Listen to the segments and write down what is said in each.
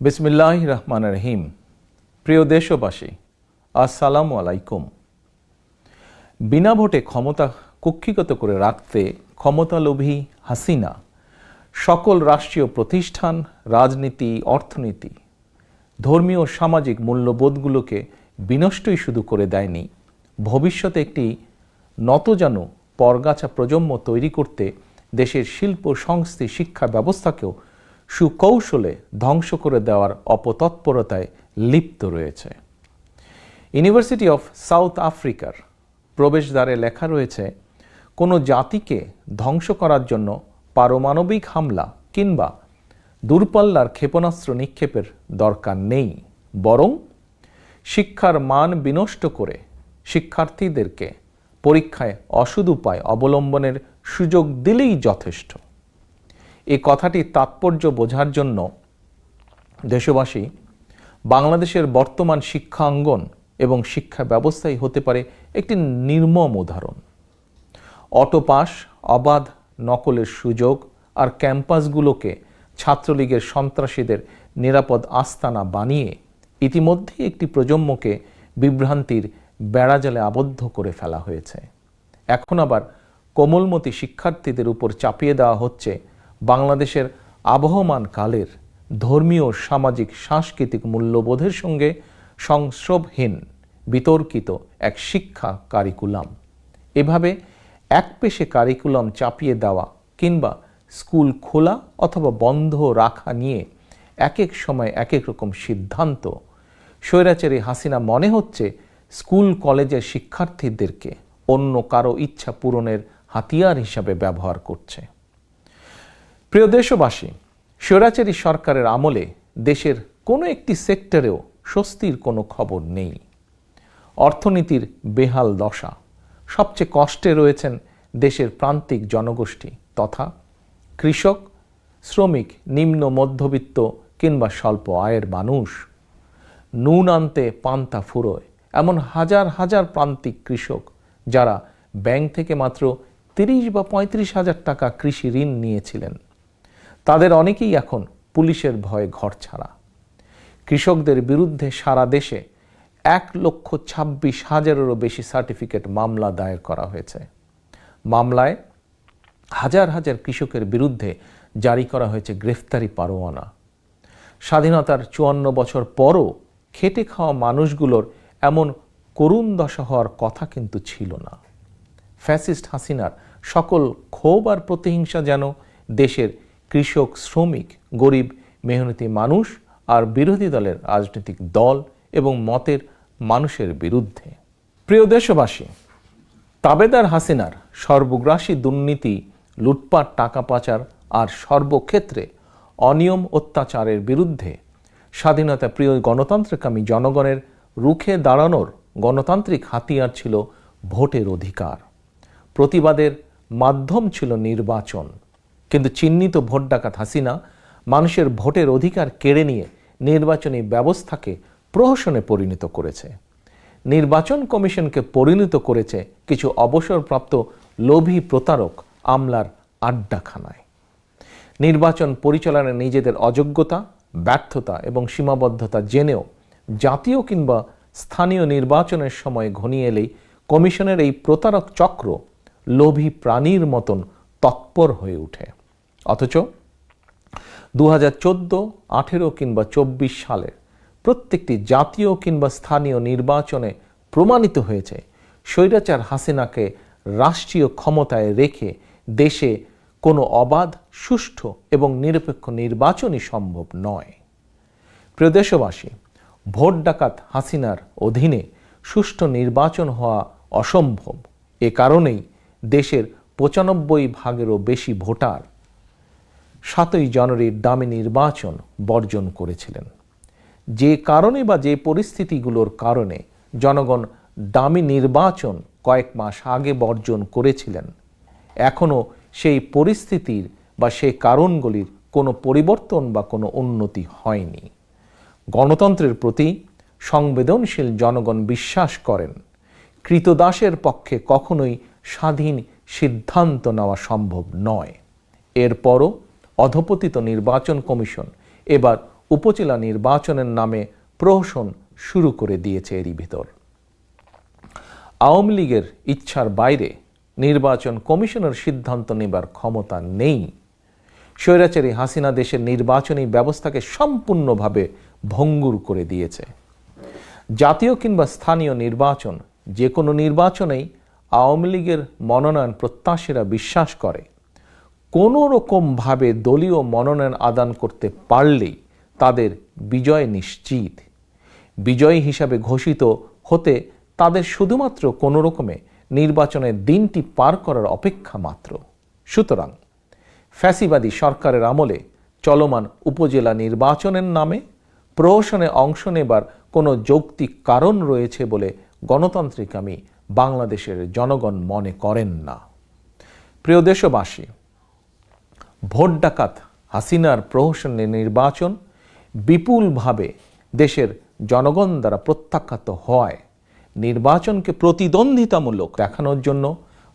বিসমিল্লাহির রহমানির রহিম। প্রিয় দেশবাসী, আসসালামু আলাইকুম। বিনা ভোটে ক্ষমতা কুক্ষিগত করে রাখতে ক্ষমতালোভী হাসিনা সকল রাষ্ট্রীয় প্রতিষ্ঠান, রাজনীতি, অর্থনীতি, ধর্মীয় ও সামাজিক মূল্যবোধগুলোকে বিনষ্টই শুধু করে দেয়নি, ভবিষ্যতে একটি নতজানু পরগাছা প্রজন্ম তৈরি করতে দেশের শিল্প, সংস্কৃতি, শিক্ষা ব্যবস্থাকেও সুকৌশলে ধ্বংস করে দেওয়ার অপতৎপরতায় লিপ্ত রয়েছে। ইউনিভার্সিটি অফ সাউথ আফ্রিকার প্রবেশদ্বারে লেখা রয়েছে, কোনো জাতিকে ধ্বংস করার জন্য পারমাণবিক হামলা কিংবা দূরপাল্লার ক্ষেপণাস্ত্র নিক্ষেপের দরকার নেই, বরং শিক্ষার মান বিনষ্ট করে শিক্ষার্থীদেরকে পরীক্ষায় অসৎ উপায় অবলম্বনের সুযোগ দিলেই যথেষ্ট। এই কথাটির তাৎপর্য বোঝার জন্য দেশবাসী বাংলাদেশের বর্তমান শিক্ষাঙ্গন এবং শিক্ষা ব্যবস্থাই হতে পারে একটি নির্মম উদাহরণ। অটোপাস, অবাধ নকলের সুযোগ আর ক্যাম্পাসগুলোকে ছাত্রলীগের সন্ত্রাসীদের নিরাপদ আস্তানা বানিয়ে ইতিমধ্যেই একটি প্রজন্মকে বিভ্রান্তির বেড়াজালে আবদ্ধ করে ফেলা হয়েছে। এখন আবার কোমলমতি শিক্ষার্থীদের উপর চাপিয়ে দেওয়া হচ্ছে বাংলাদেশের আবহমান কালের ধর্মীয়, সামাজিক, সাংস্কৃতিক মূল্যবোধের সঙ্গে সংস্রবহীন বিতর্কিত এক শিক্ষা কারিকুলাম। এভাবে একপেশে কারিকুলাম চাপিয়ে দেওয়া কিংবা স্কুল খোলা অথবা বন্ধ রাখা নিয়ে এক এক সময় এক এক রকম সিদ্ধান্ত স্বৈরাচারী হাসিনা মনে হচ্ছে স্কুল কলেজের শিক্ষার্থীদেরকে অন্য কারো ইচ্ছা পূরণের হাতিয়ার হিসাবে ব্যবহার করছে। প্রিয় দেশবাসী, স্বৈরাচারী সরকারের আমলে দেশের কোনো একটি সেক্টরেও স্বস্তির কোনো খবর নেই। অর্থনীতির বেহাল দশা। সবচেয়ে কষ্টে রয়েছেন দেশের প্রান্তিক জনগোষ্ঠী তথা কৃষক, শ্রমিক, নিম্ন মধ্যবিত্ত কিংবা স্বল্প আয়ের মানুষ। নুন আনতে পান্তা ফুরোয় এমন হাজার হাজার প্রান্তিক কৃষক যারা ব্যাংক থেকে মাত্র 30 বা 35 হাজার টাকা কৃষি ঋণ নিয়েছিলেন, তাদের অনেকেই এখন পুলিশের ভয়ে ঘরছাড়া। কৃষকদের বিরুদ্ধে সারা দেশে 1,26,000-এরও বেশি সার্টিফিকেট মামলা দায়ের করা হয়েছে। মামলায় হাজার হাজার কৃষকের বিরুদ্ধে জারি করা হয়েছে গ্রেফতারি পরোয়ানা। স্বাধীনতার 54 বছর পরও খেটে খাওয়া মানুষগুলোর এমন করুণ দশা হওয়ার কথা কিন্তু ছিল না। ফ্যাসিস্ট হাসিনার সকল ক্ষোভ আর প্রতিহিংসা যেন দেশের কৃষক, শ্রমিক, গরিব, মেহনতি মানুষ আর বিরোধী দলের রাজনৈতিক দল এবং মতের মানুষের বিরুদ্ধে। প্রিয় দেশবাসী, তাবেদার হাসিনার সর্বগ্রাসী দুর্নীতি, লুটপাট, টাকা পাচার আর সর্বক্ষেত্রে অনিয়ম, অত্যাচারের বিরুদ্ধে স্বাধীনতা প্রিয় গণতন্ত্রকামী জনগণের রুখে দাঁড়ানোর গণতান্ত্রিক হাতিয়ার ছিল ভোটের অধিকার। প্রতিবাদের মাধ্যম ছিল নির্বাচন। কিন্তু চিহ্নিত ভোট ডাকাত হাসিনা মানুষের ভোটের অধিকার কেড়ে নিয়ে নির্বাচনী ব্যবস্থাকে প্রহসনে পরিণত করেছে। নির্বাচন কমিশনকে পরিণত করেছে কিছু অবসরপ্রাপ্ত লোভী প্রতারক আমলার আড্ডাখানায়। নির্বাচন পরিচালনায় নিজেদের অযোগ্যতা, ব্যর্থতা এবং সীমাবদ্ধতা জেনেও জাতীয় কিংবা স্থানীয় নির্বাচনের সময় ঘনিয়ে এলেই কমিশনের এই প্রতারক চক্র লোভী প্রাণীর মতন তৎপর হয়ে ওঠে। অথচ 2014, 18 কিংবা 24 সালের প্রত্যেকটি জাতীয় কিংবা স্থানীয় নির্বাচনে প্রমাণিত হয়েছে স্বৈরাচার হাসিনাকে রাষ্ট্রীয় ক্ষমতায় রেখে দেশে কোনো অবাধ, সুষ্ঠু এবং নিরপেক্ষ নির্বাচনই সম্ভব নয়। প্রিয় দেশবাসী, ভোট ডাকাত হাসিনার অধীনে সুষ্ঠু নির্বাচন হওয়া অসম্ভব। এ কারণেই দেশের 95% বেশি ভোটার 7ই জানুয়ারির ডামি নির্বাচন বর্জন করেছিলেন। যে কারণে বা যে পরিস্থিতিগুলোর কারণে জনগণ ডামি নির্বাচন কয়েক মাস আগে বর্জন করেছিলেন, এখনও সেই পরিস্থিতির বা সেই কারণগুলির কোনো পরিবর্তন বা কোনো উন্নতি হয়নি। গণতন্ত্রের প্রতি সংবেদনশীল জনগণ বিশ্বাস করেন কৃতদাসের পক্ষে কখনোই স্বাধীন সিদ্ধান্ত নেওয়া সম্ভব নয়। এরপরও অধপতিত নির্বাচন কমিশন এবার উপজেলা নির্বাচনের নামে প্রহসন শুরু করে দিয়েছে এরই ভিতর। আওয়ামী লীগের ইচ্ছার বাইরে নির্বাচন কমিশনের সিদ্ধান্ত নেবার ক্ষমতা নেই। স্বৈরাচারী হাসিনা দেশের নির্বাচনী ব্যবস্থাকে সম্পূর্ণভাবে ভঙ্গুর করে দিয়েছে। জাতীয় কিংবা স্থানীয় নির্বাচন, যে কোনো নির্বাচনেই আওয়ামী লীগের মনোনয়ন প্রত্যাশীরা বিশ্বাস করে কোনো রকমভাবে দলীয় মনোনয়ন আদান করতে পারলেই তাদের বিজয় নিশ্চিত। বিজয়ী হিসাবে ঘোষিত হতে তাদের শুধুমাত্র কোনো রকমে নির্বাচনের দিনটি পার করার অপেক্ষা মাত্র। সুতরাং ফ্যাসিবাদী সরকারের আমলে চলমান উপজেলা নির্বাচনের নামে প্রহসনে অংশ নেবার কোনো যৌক্তিক কারণ রয়েছে বলে গণতান্ত্রিকামী বাংলাদেশের জনগণ মনে করেন না। প্রিয় দেশবাসী, ভোট ডাকাত হাসিনার প্রহসনের নির্বাচন বিপুলভাবে দেশের জনগণ দ্বারা প্রত্যাখ্যাত হয়। নির্বাচনকে প্রতিদ্বন্দ্বিতামূলক দেখানোর জন্য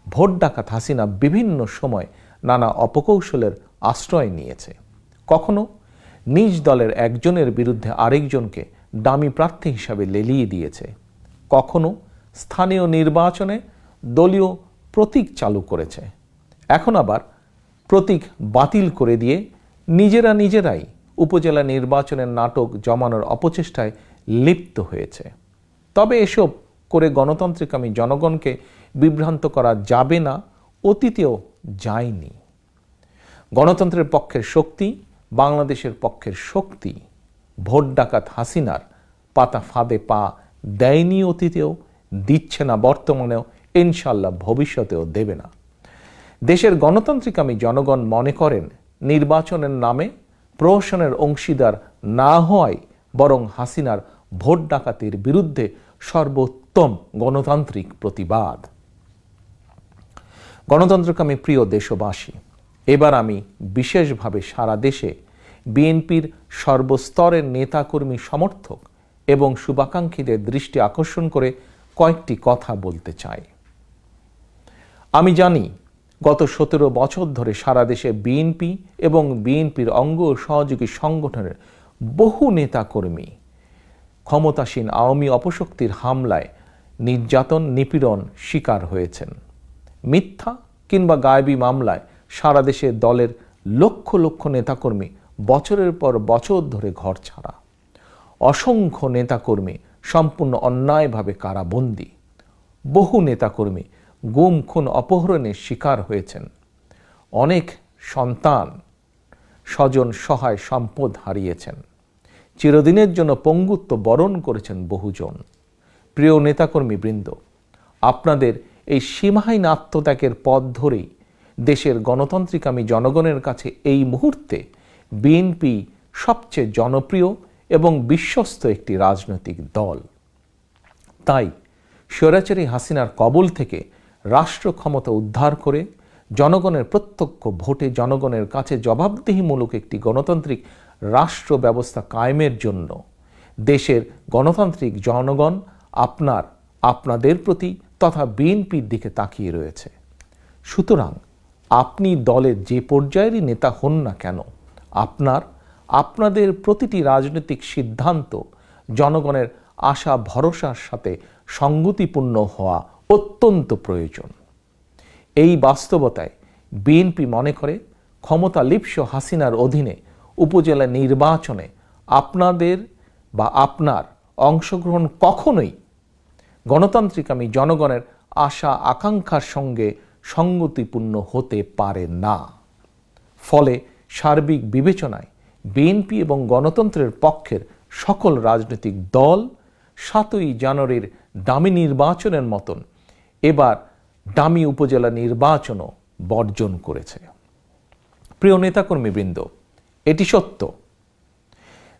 ভোট ডাকাত হাসিনা বিভিন্ন সময় নানা অপকৌশলের আশ্রয় নিয়েছে। কখনো নিজ দলের একজনের বিরুদ্ধে আরেকজনকে ডামি প্রার্থী হিসাবে লেলিয়ে দিয়েছে, কখনো স্থানীয় নির্বাচনে দলীয় প্রতীক চালু করেছে, এখন আবার প্রতীক বাতিল করে দিয়ে নিজেরাই উপজেলা নির্বাচনের নাটক জমানোর অপচেষ্টায় লিপ্ত হয়েছে। তবে এসব করে গণতান্ত্রিকামী জনগণকে বিভ্রান্ত করা যাবে না, অতীতেও যায়নি। গণতন্ত্রের পক্ষের শক্তি, বাংলাদেশের পক্ষের শক্তি ভোট ডাকাত হাসিনার পাতা ফাঁদে পা দেয়নি অতীতেও, দিচ্ছে না বর্তমানেও, ইনশাল্লাহ ভবিষ্যতেও দেবে না। দেশের গণতান্ত্রিকামী জনগণ মনে করেন নির্বাচনের নামে প্রহসনের অংশীদার না হওয়ায় বরং হাসিনার ভোট ডাকাতির বিরুদ্ধে সর্বোত্তম গণতান্ত্রিক প্রতিবাদ। গণতন্ত্রকামী প্রিয় দেশবাসী, এবার আমি বিশেষভাবে সারা দেশে বিএনপির সর্বস্তরের নেতাকর্মী, সমর্থক এবং শুভাকাঙ্ক্ষীদের দৃষ্টি আকর্ষণ করে কয়েকটি কথা বলতে চাই। আমি জানি গত 17 বছর ধরে সারা দেশে বিএনপি এবং বিএনপির অঙ্গ ও সহযোগী সংগঠনের বহু নেতাকর্মী ক্ষমতাসীন আওয়ামী অপশক্তির হামলায় নির্যাতন, নিপীড়ন শিকার হয়েছেন। মিথ্যা কিংবা গায়েবী মামলায় সারা দেশে দলের লক্ষ লক্ষ নেতাকর্মী বছরের পর বছর ধরে ঘর ছাড়া। অসংখ্য নেতাকর্মী সম্পূর্ণ অন্যায়ভাবে কারাবন্দী। বহু নেতাকর্মী গুম, খুন, অপহরণের শিকার হয়েছেন। অনেক সন্তান, স্বজন, সহায় সম্পদ হারিয়েছেন। চিরদিনের জন্য পঙ্গুত্ব বরণ করেছেন বহুজন। প্রিয় নেতাকর্মী বৃন্দ, আপনাদের এই সীমাহীন আত্মত্যাগের পথ ধরেই দেশের গণতান্ত্রিকামী জনগণের কাছে এই মুহূর্তে বিএনপি সবচেয়ে জনপ্রিয় এবং বিশ্বস্ত একটি রাজনৈতিক দল। তাই স্বৈরাচারী হাসিনার কবল থেকে রাষ্ট্র ক্ষমতা উদ্ধার করে জনগণের প্রত্যক্ষ ভোটে জনগণের কাছে জবাবদিহিমূলক একটি গণতান্ত্রিক রাষ্ট্র ব্যবস্থা কায়েমের জন্য দেশের গণতান্ত্রিক জনগণ আপনাদের প্রতি তথা বিএনপির দিকে তাকিয়ে রয়েছে। সুতরাং আপনি দলের যে পর্যায়েরই নেতা হন না কেন, আপনাদের প্রতিটি রাজনৈতিক সিদ্ধান্ত জনগণের আশা ভরসার সাথে সঙ্গতিপূর্ণ হওয়া অত্যন্ত প্রয়োজন। এই বাস্তবতায় বিএনপি মনে করে ক্ষমতা লিপ্স হাসিনার অধীনে উপজেলা নির্বাচনে আপনার অংশগ্রহণ কখনোই গণতান্ত্রিকামী জনগণের আশা আকাঙ্ক্ষার সঙ্গে সঙ্গতিপূর্ণ হতে পারে না। ফলে সার্বিক বিবেচনায় বিএনপি এবং গণতন্ত্রের পক্ষের সকল রাজনৈতিক দল 7ই জানুয়ারির ডামি নির্বাচনের মতন এবার ডামি উপজেলা নির্বাচনও বর্জন করেছে। প্রিয় নেতাকর্মীবৃন্দ, এটি সত্য,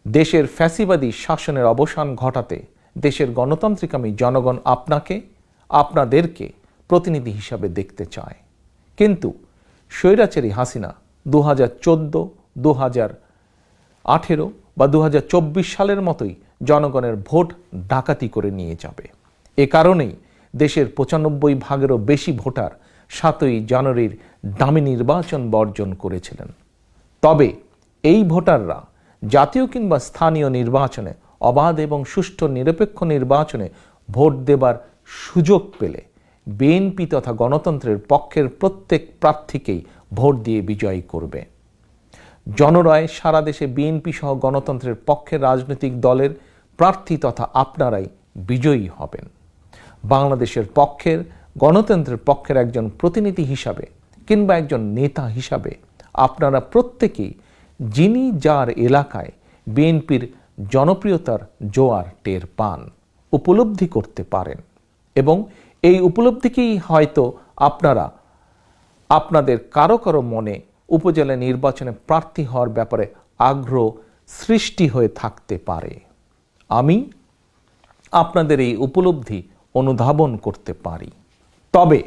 দেশের ফ্যাসিবাদী শাসনের অবসান ঘটাতে দেশের গণতান্ত্রিকামী জনগণ আপনাদেরকে প্রতিনিধি হিসাবে দেখতে চায়। কিন্তু স্বৈরাচারী হাসিনা 2014, 2018 বা 2024 সালের মতোই জনগণের ভোট ডাকাতি করে নিয়ে যাবে। এ কারণেই দেশের 95% বেশি ভোটার 7ই জানুয়ারির ডামি নির্বাচন বর্জন করেছিলেন। তবে এই ভোটাররা জাতীয় কিংবা স্থানীয় নির্বাচনে অবাধ এবং সুষ্ঠু নিরপেক্ষ নির্বাচনে ভোট দেবার সুযোগ পেলে বিএনপি তথা গণতন্ত্রের পক্ষের প্রত্যেক প্রার্থীকেই ভোট দিয়ে বিজয়ী করবে। জনরায় সারা দেশে বিএনপি সহ গণতন্ত্রের পক্ষের রাজনৈতিক দলের প্রার্থী তথা আপনারাই বিজয়ী হবেন। বাংলাদেশের পক্ষের গণতন্ত্রের পক্ষের একজন প্রতিনিধি হিসাবে কিংবা একজন নেতা হিসাবে আপনারা প্রত্যেকেই যিনি যার এলাকায় বিএনপির জনপ্রিয়তার জোয়ার টের পান, উপলব্ধি করতে পারেন এবং এই উপলব্ধিকেই হয়তো আপনারা আপনাদের কারো কারো মনে উপজেলা নির্বাচনে প্রার্থী হওয়ার ব্যাপারে আগ্রহ সৃষ্টি হয়ে থাকতে পারে। আমি আপনাদের এই উপলব্ধি অনুধাবন করতে পারি। তবে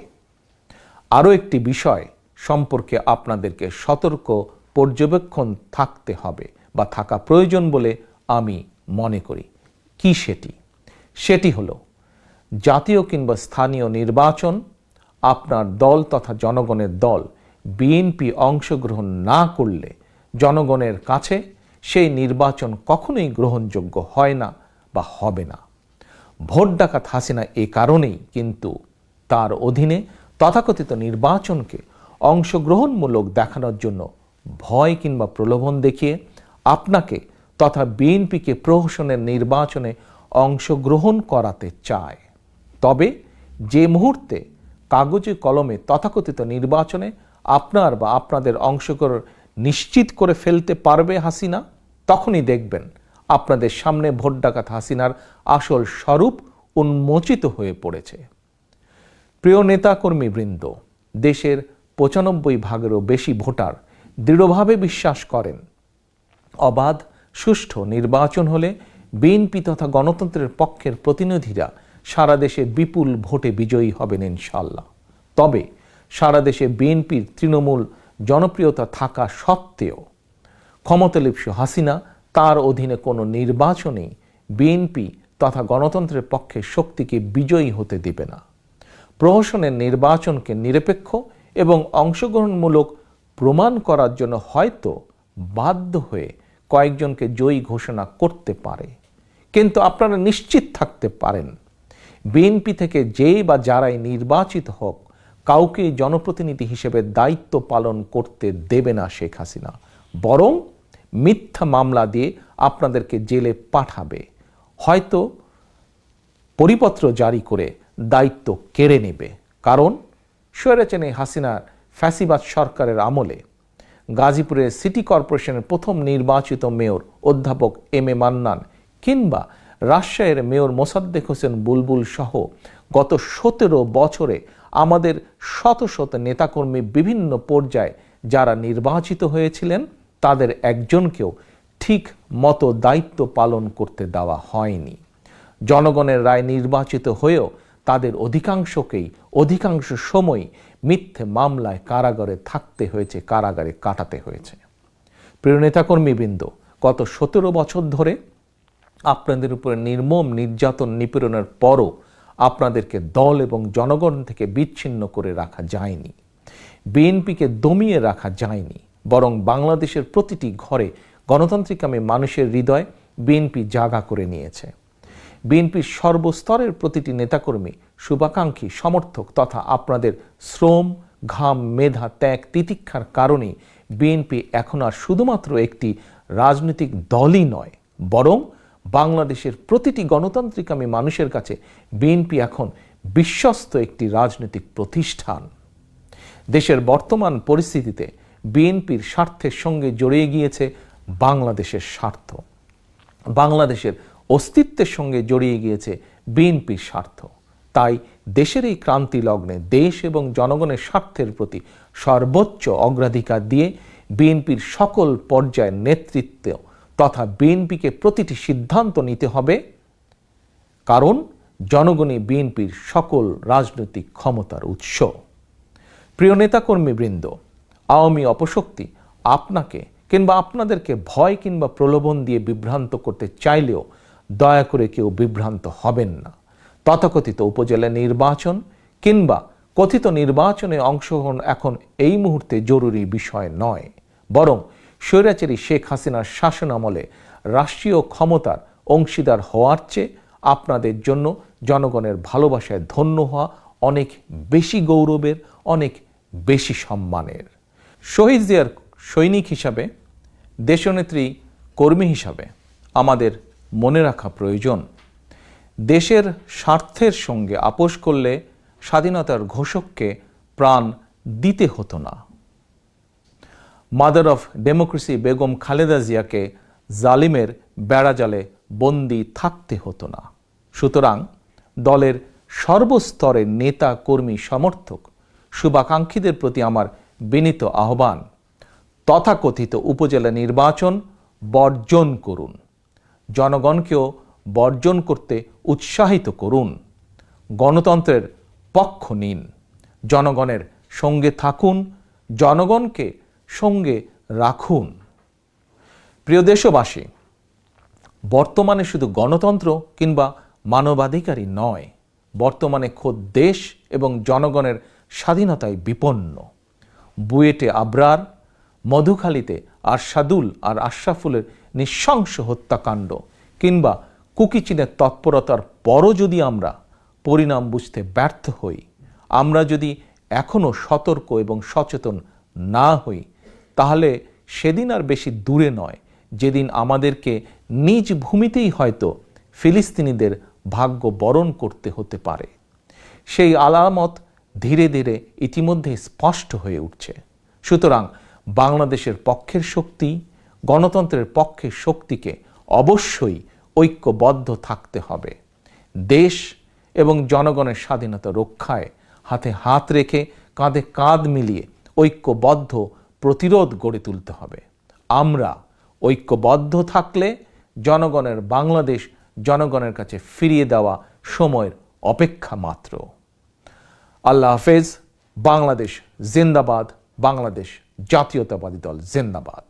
আরও একটি বিষয় সম্পর্কে আপনাদেরকে সতর্ক পর্যবেক্ষণ থাকতে হবে বা থাকা প্রয়োজন বলে আমি মনে করি। কি সেটি হলো জাতীয় কিংবা স্থানীয় নির্বাচন আপনার দল তথা জনগণের দল বিএনপি অংশগ্রহণ না করলে জনগণের কাছে সেই নির্বাচন কখনোই গ্রহণযোগ্য হয় না বা হবে না। ভোট ডাকাত হাসিনা এ কারণেই কিন্তু তার অধীনে তথাকথিত নির্বাচনকে অংশগ্রহণমূলক দেখানোর জন্য ভয় কিংবা প্রলোভন দেখিয়ে আপনাকে তথা বিএনপিকে প্রহসনের নির্বাচনে অংশগ্রহণ করাতে চায়। তবে যে মুহূর্তে কাগজে কলমে তথাকথিত নির্বাচনে আপনার বা আপনাদের অংশগ্রহণ নিশ্চিত করে ফেলতে পারবে হাসিনা, তখনই দেখবেন আপনাদের সামনে ভোট ডাকাত হাসিনার আসল স্বরূপ উন্মোচিত হয়ে পড়েছে। প্রিয় নেতাকর্মীবৃন্দ, দেশের ৯৫% বেশি ভোটার দৃঢ়ভাবে বিশ্বাস করেন অবাধ সুষ্ঠু নির্বাচন হলে বিএনপি তথা গণতন্ত্রের পক্ষের প্রতিনিধিরা সারা দেশে বিপুল ভোটে বিজয়ী হবেন ইনশাল্লাহ। তবে সারা দেশে বিএনপির তৃণমূল জনপ্রিয়তা থাকা সত্ত্বেও ক্ষমতালিপ্সু হাসিনা তার অধীনে কোনো নির্বাচনেই বিএনপি তথা গণতন্ত্রের পক্ষে শক্তিকে বিজয়ী হতে দেবে না। প্রহসনের নির্বাচনকে নিরপেক্ষ এবং অংশগ্রহণমূলক প্রমাণ করার জন্য হয়তো বাধ্য হয়ে কয়েকজনকে জয়ী ঘোষণা করতে পারে, কিন্তু আপনারা নিশ্চিত থাকতে পারেন বিএনপি থেকে যেই বা যারাই নির্বাচিত হোক কাউকে জনপ্রতিনিধি হিসেবে দায়িত্ব পালন করতে দেবে না শেখ হাসিনা, বরং মিথ্যা মামলা দিয়ে আপনাদেরকে জেলে পাঠাবে, হয়তো পরিপত্র জারি করে দায়িত্ব কেড়ে নেবে। কারণ স্বৈরাচারী হাসিনার ফ্যাসিবাদ সরকারের আমলে গাজীপুরের সিটি কর্পোরেশনের প্রথম নির্বাচিত মেয়র অধ্যাপক এম এ মান্নান কিংবা রাজশাহীর মেয়র মোসাদ্দেক হোসেন বুলবুল সহ গত ১৭ বছরে আমাদের শত শত নেতাকর্মী বিভিন্ন পর্যায়ে যারা নির্বাচিত হয়েছিলেন তাদের একজনকেও ঠিক মতো দায়িত্ব পালন করতে দেওয়া হয়নি। জনগণের রায় নির্বাচিত হয়েও তাদের অধিকাংশকেই অধিকাংশ সময় মিথ্যে মামলায় কারাগারে থাকতে হয়েছে, কারাগারে কাটাতে হয়েছে। প্রিয় নেতাকর্মীবৃন্দ, গত ১৭ বছর ধরে আপনাদের উপরে নির্মম নির্যাতন নিপীড়নের পরও আপনাদেরকে দল এবং জনগণ থেকে বিচ্ছিন্ন করে রাখা যায়নি, বিএনপিকে দমিয়ে রাখা যায়নি, বরং বাংলাদেশের প্রতিটি ঘরে গণতান্ত্রিকামী মানুষের হৃদয় বিএনপি জায়গা করে নিয়েছে। বিএনপির সর্বস্তরের প্রতিটি নেতাকর্মী, শুভাকাঙ্ক্ষী, সমর্থক তথা আপনাদের শ্রম, ঘাম, মেধা, ত্যাগ, তিতিক্ষার কারণে বিএনপি এখন আর শুধুমাত্র একটি রাজনৈতিক দলই নয়, বরং বাংলাদেশের প্রতিটি গণতান্ত্রিকামী মানুষের কাছে বিএনপি এখন বিশ্বস্ত একটি রাজনৈতিক প্রতিষ্ঠান। দেশের বর্তমান পরিস্থিতিতে বিএনপির স্বার্থের সঙ্গে জড়িয়ে গিয়েছে বাংলাদেশের স্বার্থ, বাংলাদেশের অস্তিত্বের সঙ্গে জড়িয়ে গিয়েছে বিএনপির স্বার্থ। তাই দেশের এই ক্রান্তি লগ্নে দেশ এবং জনগণের স্বার্থের প্রতি সর্বোচ্চ অগ্রাধিকার দিয়ে বিএনপির সকল পর্যায়ের নেতৃত্ব তথা বিএনপিকে প্রতিটি সিদ্ধান্ত নিতে হবে, কারণ জনগণই বিএনপির সকল রাজনৈতিক ক্ষমতার উৎস। প্রিয় নেতাকর্মীবৃন্দ, আওয়ামী অপশক্তি আপনাকে কিংবা আপনাদেরকে ভয় কিংবা প্রলোভন দিয়ে বিভ্রান্ত করতে চাইলেও দয়া করে কেউ বিভ্রান্ত হবেন না। তথাকথিত উপজেলা নির্বাচন কিংবা কথিত নির্বাচনে অংশগ্রহণ এখন এই মুহূর্তে জরুরি বিষয় নয়, বরং স্বৈরাচারী শেখ হাসিনার শাসন আমলে রাষ্ট্রীয় ক্ষমতার অংশীদার হওয়ার চেয়ে আপনাদের জন্য জনগণের ভালোবাসায় ধন্য হওয়া অনেক বেশি গৌরবের, অনেক বেশি সম্মানের। শহীদ জিয়ার সৈনিক হিসাবে, দেশনেত্রী কর্মী হিসাবে আমাদের মনে রাখা প্রয়োজন, দেশের স্বার্থের সঙ্গে আপোষ করলে স্বাধীনতার ঘোষককে প্রাণ দিতে হতো না। Mother of democracy Begum Khaleda জিয়াকে জালিমের বেড়াজালে বন্দী থাকতে হতো না। সুতরাং দলের সর্বস্তরের নেতা, কর্মী, সমর্থক, শুভাকাঙ্ক্ষীদের প্রতি আমার বিনীত আহ্বান, তথাকথিত উপজেলা নির্বাচন বর্জন করুন। জনগণকেও বর্জন করতে উৎসাহিত করুন। গণতন্ত্রের পক্ষ নিন, জনগণের সঙ্গে থাকুন, জনগণকে সঙ্গে রাখুন। প্রিয় দেশবাসী, বর্তমানে শুধু গণতন্ত্র কিংবা মানবাধিকারই নয়, বর্তমানে খোদ দেশ এবং জনগণের স্বাধীনতায় বিপন্ন। বুয়েটে আবরার, মধুখালীতে আরশাদুল আর আশরাফুলের নৃশংস হত্যাকাণ্ড কিংবা কুকিচিনের তৎপরতার পরও যদি আমরা পরিণাম বুঝতে ব্যর্থ হই, আমরা যদি এখনও সতর্ক এবং সচেতন না হই, তাহলে সেদিন আর বেশি দূরে নয় যেদিন আমাদেরকে নিজ ভূমিতেই হয়তো ফিলিস্তিনিদের ভাগ্য বরণ করতে হতে পারে। সেই আলামত ধীরে ধীরে ইতিমধ্যে স্পষ্ট হয়ে উঠছে। সুতরাং বাংলাদেশের পক্ষের শক্তি, গণতন্ত্রের পক্ষের শক্তিকে অবশ্যই ঐক্যবদ্ধ থাকতে হবে। দেশ এবং জনগণের স্বাধীনতা রক্ষায় হাতে হাত রেখে, কাঁধে কাঁধ মিলিয়ে ঐক্যবদ্ধ প্রতিরোধ গড়ে তুলতে হবে। আমরা ঐক্যবদ্ধ থাকলে জনগণের বাংলাদেশ জনগণের কাছে ফিরিয়ে দেওয়া সময়ের অপেক্ষা মাত্র। আল্লাহ হাফেজ। বাংলাদেশ জিন্দাবাদ। বাংলাদেশ জাতীয়তাবাদী দল জিন্দাবাদ।